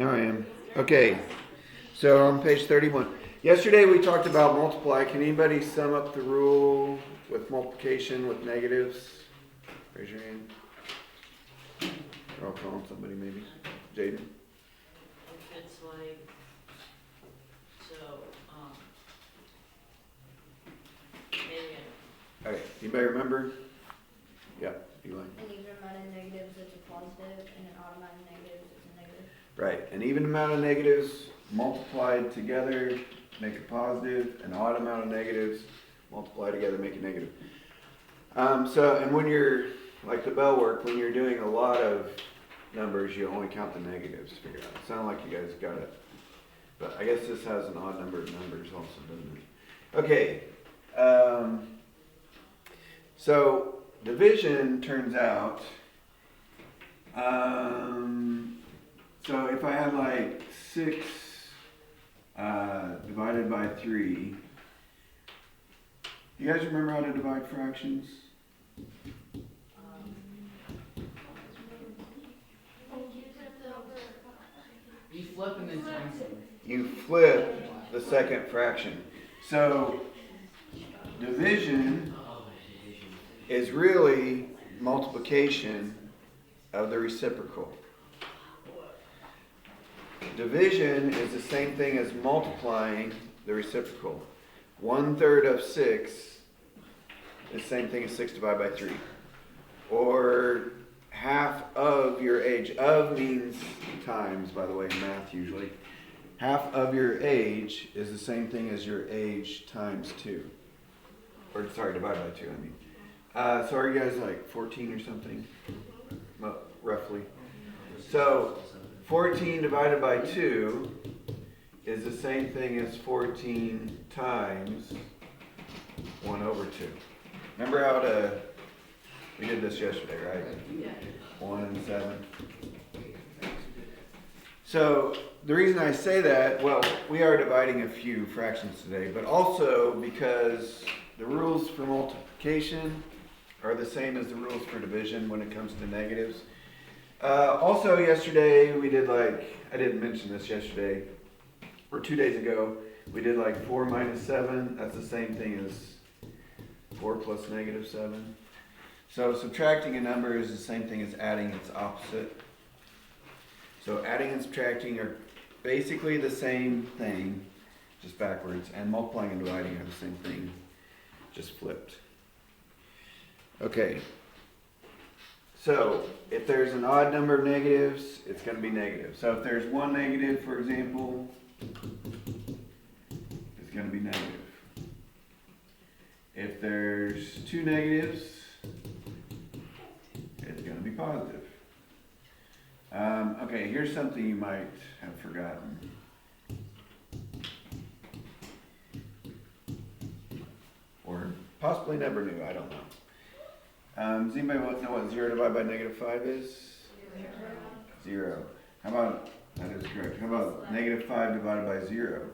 Now I am. Okay, so on page 31. Yesterday we talked about multiply. Can anybody sum up the rule with multiplication with negatives? Raise your hand. Or I'll call on somebody maybe. Jaden? If it's like, so, maybe Okay, anybody remember? Yeah, Eli. An even amount of negatives is a positive, and an odd amount of negatives is a negative. Right, an even amount of negatives multiplied together make a positive, an odd amount of negatives multiplied together make a negative. And when you're, like the bell work, when you're doing a lot of numbers, you only count the negatives to figure it out. It sounds like you guys got it. But I guess this has an odd number of numbers also, doesn't it? Okay, so division turns out, so if I had like 6 divided by 3, you guys remember how to divide fractions? You flip and then times them. You flip the second fraction. So division is really multiplication of the reciprocal. Division is the same thing as multiplying the reciprocal. 1/3 of 6 is the same thing as 6 divided by 3. Or half of your age. Of means times, by the way, in math usually. Half of your age is the same thing as your age times 2. Or sorry, divided by 2, I mean. So are you guys like 14 or something? Roughly. So 14 divided by 2 is the same thing as 14 times 1/2. Remember how we did this yesterday, right? Yeah. 1 and 7. So the reason I say that, well, we are dividing a few fractions today, but also because the rules for multiplication are the same as the rules for division when it comes to negatives. Also yesterday we did I didn't mention this yesterday, or 2 days ago, we did 4 minus 7. That's the same thing as 4 plus negative 7. So subtracting a number is the same thing as adding its opposite. So adding and subtracting are basically the same thing, just backwards, and multiplying and dividing are the same thing, just flipped. Okay. So if there's an odd number of negatives, it's going to be negative. So if there's 1 negative, for example, it's going to be negative. If there's 2 negatives, it's going to be positive. Okay, here's something you might have forgotten. Or possibly never knew, I don't know. Does anybody know what 0 divided by negative 5 is? 0. How about, that is correct. How about negative 5 divided by 0?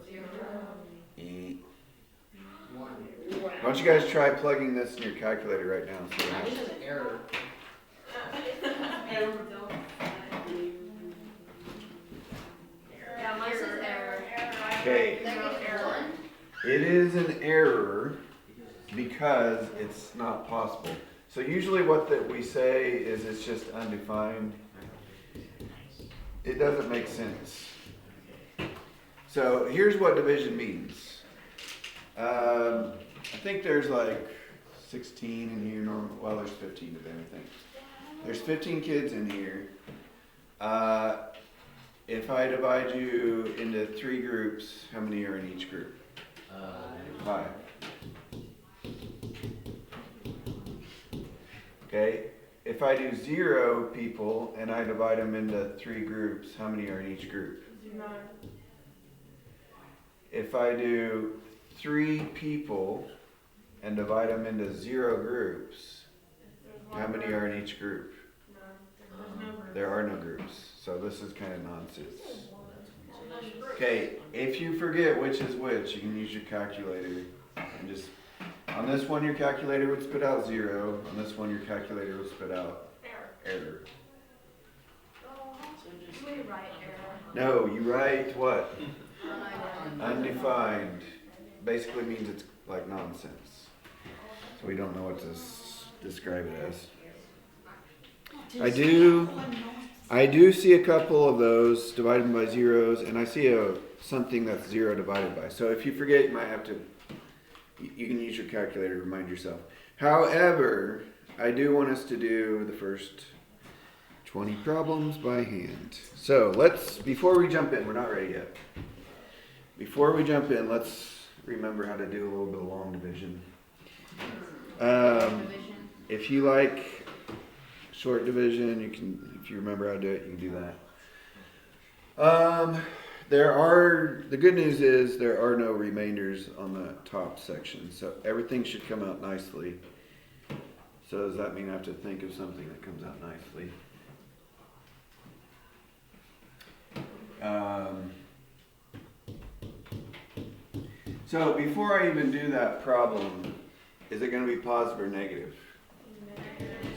1. Why don't you guys try plugging this in your calculator right now? So This is an error. Yeah, mine says error. Okay, Negative 1. it is an error because it's not possible. So usually what we say is it's just undefined. It doesn't make sense. So here's what division means. I think there's 16 in here. Well, there's 15 today, I think. There's 15 kids in here. If I divide you into 3 groups, how many are in each group? 5. Okay, if I do 0 people and I divide them into 3 groups, how many are in each group? 9. If I do 3 people and divide them into 0 groups, how many are in each group? There are no groups, so this is kind of nonsense. Okay, if you forget which is which, you can use your calculator and just, on this one your calculator would spit out 0, on this one your calculator would spit out error. We write error. No, you write what? Undefined. Basically means it's like nonsense. So we don't know what to describe it as. I do see a couple of those divided by zeros, and I see something that's 0 divided by. So if you forget, you might have to, you can use your calculator to remind yourself. However, I do want us to do the first 20 problems by hand. So before we jump in, we're not ready yet. Before we jump in, let's remember how to do a little bit of long division. If you like short division, you can, if you remember how to do it, you can do that. The good news is there are no remainders on the top section, so everything should come out nicely. So does that mean I have to think of something that comes out nicely? So before I even do that problem, is it going to be positive or negative?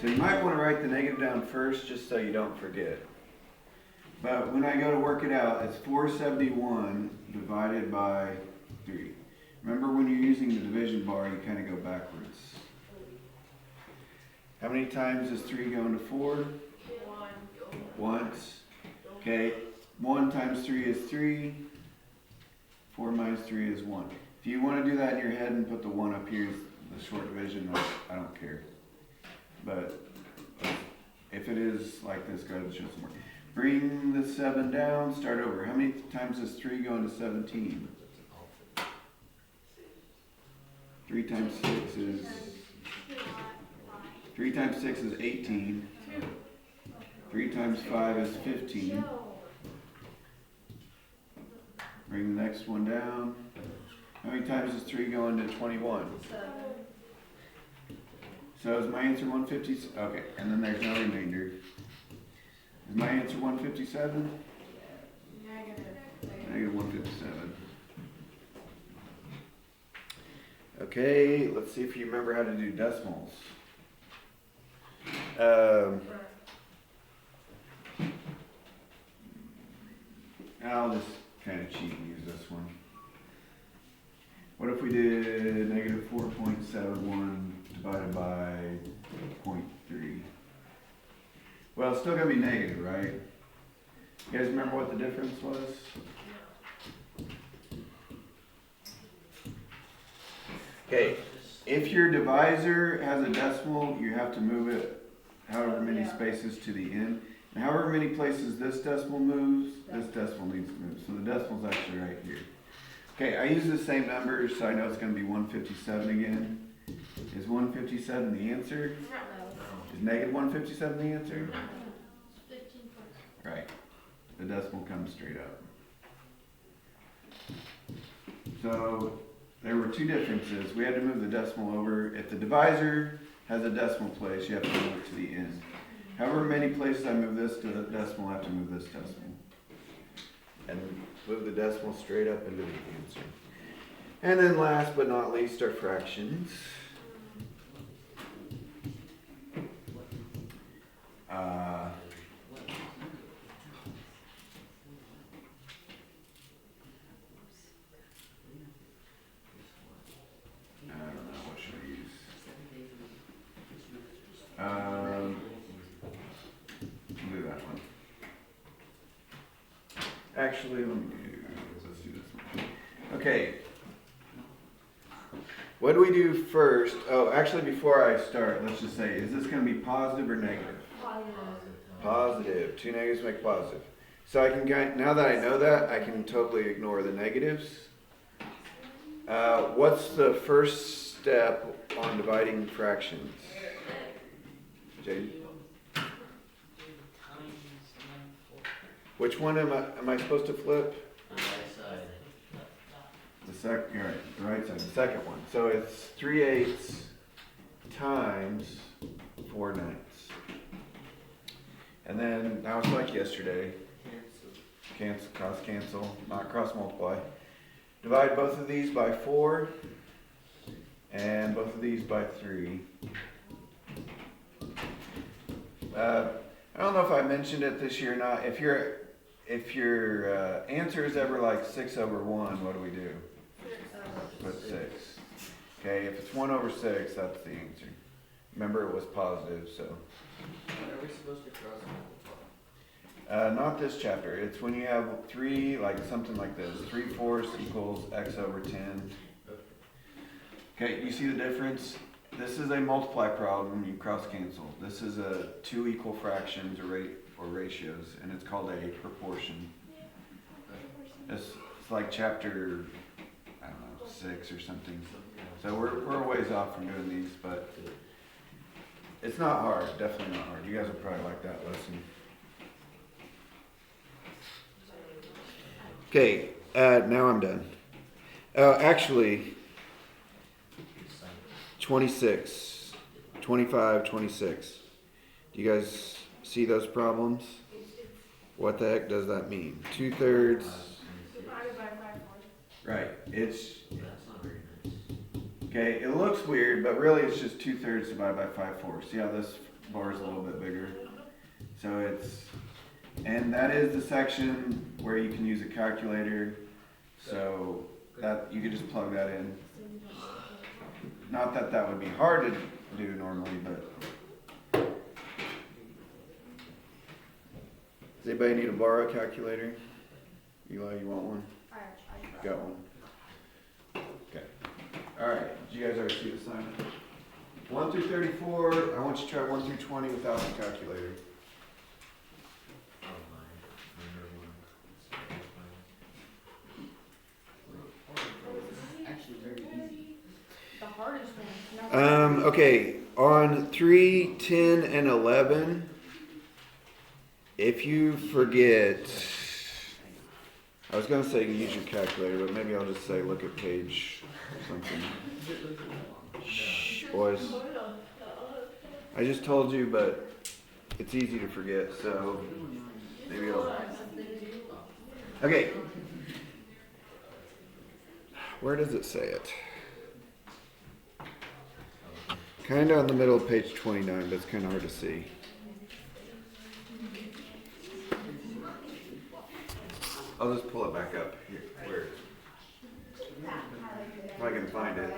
So you might want to write the negative down first just so you don't forget. But when I go to work it out, it's 471 divided by 3. Remember when you're using the division bar, you kind of go backwards. How many times does 3 go into 4? Once. Okay, 1 times 3 is 3. 4 minus 3 is 1. If you want to do that in your head and put the 1 up here as the short division, I don't care. But if it is like this, go ahead and show some more. Bring the 7 down, start over. How many times does 3 go into 17? 3 times 6 is 18. 3 times 5 is 15. Bring the next one down. How many times does 3 go into 21? So is my answer 150? Okay, and then there's no remainder. Is my answer 157? Negative 157. Okay, let's see if you remember how to do decimals. I'll just kind of cheat and use this one. What if we did negative 4.71 divided by 0.3? Well, it's still going to be negative, right? You guys remember what the difference was? Okay, if your divisor has a decimal, you have to move it however many spaces to the end. And however many places this decimal moves, this decimal needs to move. So the decimal's actually right here. Okay, I use the same numbers, so I know it's going to be 157 again. Is 157 the answer? No. Is negative 157 the answer? 15 Right. The decimal comes straight up. So there were two differences. We had to move the decimal over. If the divisor has a decimal place, you have to move it to the end. However many places I move this to the decimal, I have to move this decimal. And move the decimal straight up into the answer. And then last but not least are fractions. I don't know, what should I use? I'll do that one. Actually, let's do this one. Okay. What do we do first? Oh, actually, before I start, let's just say, is this going to be positive or negative? Positive. Two negatives make positive. So I can, now that I know that, I can totally ignore the negatives. What's the first step on dividing fractions? Jade? Which one am I supposed to flip? The second, right, the right side, the second one. So it's 3/8 times 4/9. And then, now it's like yesterday. Cancel, cross cancel, not cross multiply. Divide both of these by 4 and both of these by 3. I don't know if I mentioned it this year or not. if your answer is ever like 6/1, what do we do? Put 6. Okay, if it's 1/6, that's the answer. Remember, it was positive, so. Are we supposed to cross multiply? Not this chapter. It's when you have 3, like something like this. 3/4 equals x/10. Okay, you see the difference? This is a multiply problem, you cross cancel. This is a 2 equal fractions or ratios, and it's called a proportion. It's like chapter, I don't know, 6 or something. So we're a ways off from doing these, but it's not hard, definitely not hard. You guys will probably like that lesson. Okay, now I'm done. Actually, 26, 25, 26. Do you guys see those problems? What the heck does that mean? 2/3. Divided by 5/4. Right, it's, That's not very nice. okay, it looks weird, but really it's just 2/3 divided by 5/4. See how this bar is a little bit bigger? So it's, and that is the section where you can use a calculator. So that, you could just plug that in. Not that that would be hard to do normally, but. Does anybody need to borrow a calculator? Eli, you want one? I Got one. Okay. Alright, did you guys ever see the assignment? 1 through 34, I want you to try 1 through 20 without the calculator. I don't mind. Actually, very easy. The hardest one. Okay, on 3, 10, and 11, if you forget, I was going to say use your calculator, but maybe I'll just say look at page something. Shh, boys. I just told you, but it's easy to forget, so maybe I'll. Okay. Where does it say it? Kind of on the middle of page 29, but it's kind of hard to see. I'll just pull it back up here. Where? If I can find it.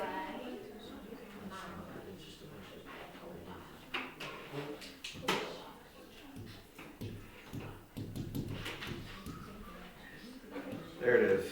There it is.